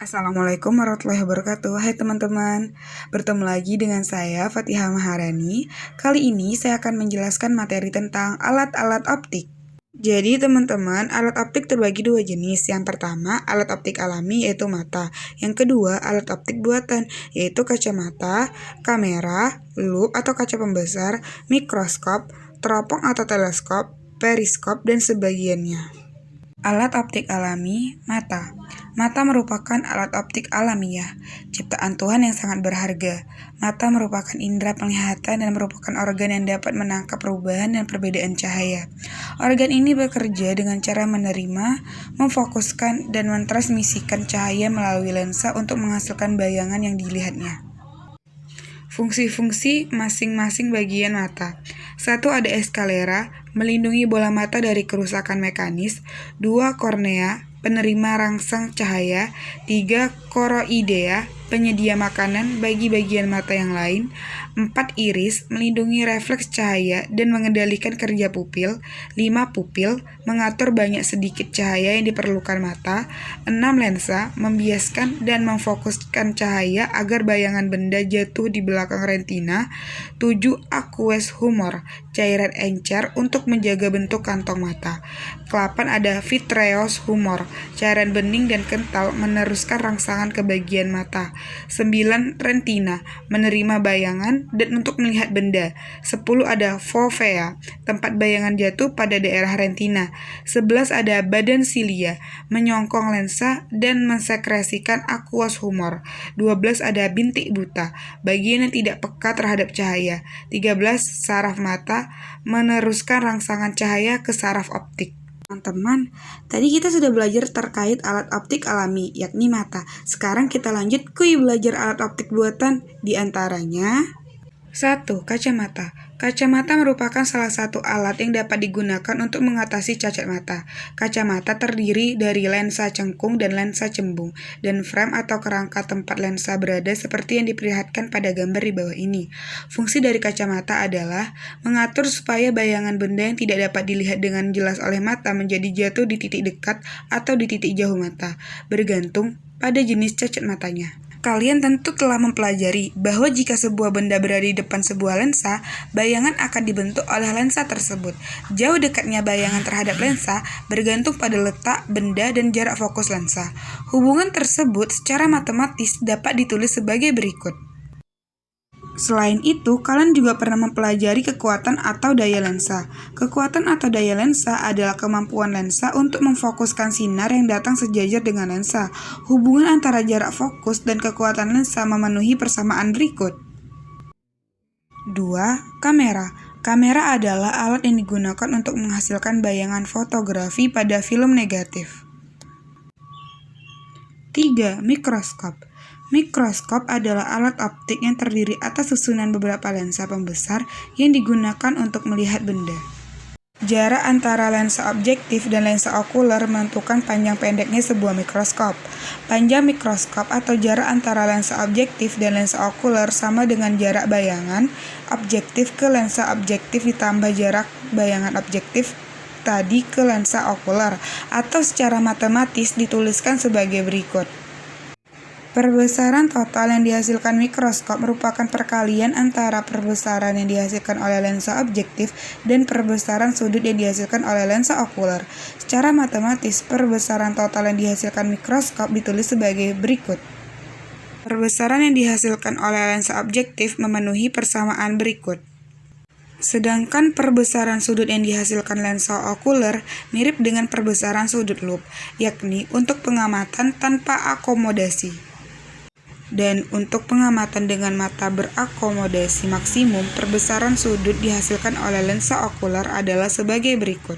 Assalamualaikum warahmatullahi wabarakatuh. Hai teman-teman, bertemu lagi dengan saya Fatihah Maharani. Kali ini saya akan menjelaskan materi tentang alat-alat optik. Jadi teman-teman, alat optik terbagi dua jenis. Yang pertama, alat optik alami yaitu mata. Yang kedua, alat optik buatan yaitu kacamata, kamera, loop atau kaca pembesar, mikroskop, teropong atau teleskop, periskop, dan sebagiannya. Alat optik alami, mata. Mata merupakan alat optik alamiah, ciptaan Tuhan yang sangat berharga. Mata merupakan indera penglihatan dan merupakan organ yang dapat menangkap perubahan dan perbedaan cahaya. Organ ini bekerja dengan cara menerima, memfokuskan, dan mentransmisikan cahaya melalui lensa untuk menghasilkan bayangan yang dilihatnya. Fungsi-fungsi masing-masing bagian mata. 1. Ada eskalera, melindungi bola mata dari kerusakan mekanis. 2. Kornea, penerima rangsang cahaya. 3. Koroidea, penyedia makanan bagi bagian mata yang lain. 4. Iris, melindungi refleks cahaya dan mengendalikan kerja pupil. 5. Pupil, mengatur banyak sedikit cahaya yang diperlukan mata. 6. Lensa, membiaskan dan memfokuskan cahaya agar bayangan benda jatuh di belakang retina. 7. Aqueous humor, cairan encer untuk menjaga bentuk kantong mata. 8. Ada vitreous humor, cairan bening dan kental meneruskan rangsangan ke bagian mata. 9. Retina, menerima bayangan dan untuk melihat benda. 10. Ada fovea, tempat bayangan jatuh pada daerah retina. 11. Ada badan silia, menyongkong lensa dan mensekresikan aqueous humor. 12. Ada bintik buta, bagian yang tidak peka terhadap cahaya. 13. Saraf mata, meneruskan rangsangan cahaya ke saraf optik. Teman-teman, tadi kita sudah belajar terkait alat optik alami, yakni mata. Sekarang kita lanjut ke belajar alat optik buatan, di antaranya 1. Kacamata. Kacamata merupakan salah satu alat yang dapat digunakan untuk mengatasi cacat mata. Kacamata terdiri dari lensa cengkung dan lensa cembung, dan frame atau kerangka tempat lensa berada seperti yang diperlihatkan pada gambar di bawah ini. Fungsi dari kacamata adalah mengatur supaya bayangan benda yang tidak dapat dilihat dengan jelas oleh mata menjadi jatuh di titik dekat atau di titik jauh mata, bergantung pada jenis cacat matanya. Kalian tentu telah mempelajari bahwa jika sebuah benda berada di depan sebuah lensa, bayangan akan dibentuk oleh lensa tersebut. Jauh dekatnya bayangan terhadap lensa bergantung pada letak benda dan jarak fokus lensa. Hubungan tersebut secara matematis dapat ditulis sebagai berikut. Selain itu, kalian juga pernah mempelajari kekuatan atau daya lensa. Kekuatan atau daya lensa adalah kemampuan lensa untuk memfokuskan sinar yang datang sejajar dengan lensa. Hubungan antara jarak fokus dan kekuatan lensa memenuhi persamaan berikut. 2. Kamera. Kamera adalah alat yang digunakan untuk menghasilkan bayangan fotografi pada film negatif. 3. Mikroskop. Mikroskop adalah alat optik yang terdiri atas susunan beberapa lensa pembesar yang digunakan untuk melihat benda. Jarak antara lensa objektif dan lensa okuler menentukan panjang pendeknya sebuah mikroskop. Panjang mikroskop atau jarak antara lensa objektif dan lensa okuler sama dengan jarak bayangan objektif ke lensa objektif ditambah jarak bayangan objektif tadi ke lensa okuler, atau secara matematis dituliskan sebagai berikut. Perbesaran total yang dihasilkan mikroskop merupakan perkalian antara perbesaran yang dihasilkan oleh lensa objektif dan perbesaran sudut yang dihasilkan oleh lensa okuler. Secara matematis, perbesaran total yang dihasilkan mikroskop ditulis sebagai berikut. Perbesaran yang dihasilkan oleh lensa objektif memenuhi persamaan berikut. Sedangkan perbesaran sudut yang dihasilkan lensa okuler mirip dengan perbesaran sudut loop, yakni untuk pengamatan tanpa akomodasi. Dan untuk pengamatan dengan mata berakomodasi maksimum, perbesaran sudut dihasilkan oleh lensa okuler adalah sebagai berikut.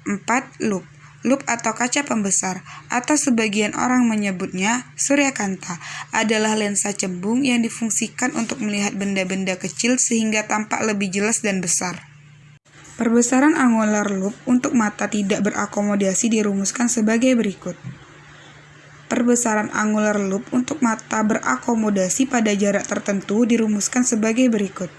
4. Loop. Loop atau kaca pembesar, atau sebagian orang menyebutnya suryakanta, adalah lensa cembung yang difungsikan untuk melihat benda-benda kecil sehingga tampak lebih jelas dan besar. Perbesaran angular loop untuk mata tidak berakomodasi dirumuskan sebagai berikut. Perbesaran angular loop untuk mata berakomodasi pada jarak tertentu dirumuskan sebagai berikut.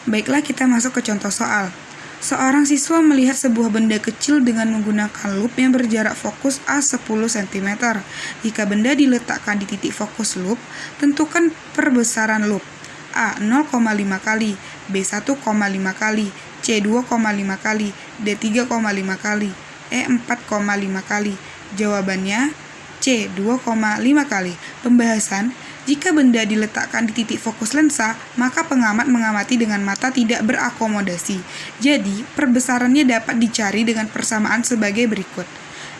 Baiklah, kita masuk ke contoh soal. Seorang siswa melihat sebuah benda kecil dengan menggunakan lup yang berjarak fokus A10 cm. Jika benda diletakkan di titik fokus lup, tentukan perbesaran lup. A 0,5 kali, B 1,5 kali, C 2,5 kali, D 3,5 kali, E 4,5 kali. Jawabannya C 2,5 kali. Pembahasan: jika benda diletakkan di titik fokus lensa, maka pengamat mengamati dengan mata tidak berakomodasi. Jadi, perbesarannya dapat dicari dengan persamaan sebagai berikut.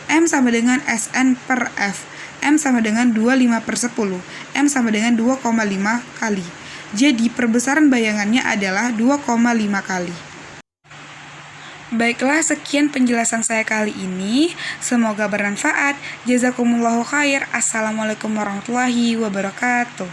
M sama dengan Sn per F. M sama dengan 25/10. M sama dengan 2,5 kali. Jadi, perbesaran bayangannya adalah 2,5 kali. Baiklah, sekian penjelasan saya kali ini. Semoga bermanfaat. Jazakumullahu khair. Assalamualaikum warahmatullahi wabarakatuh.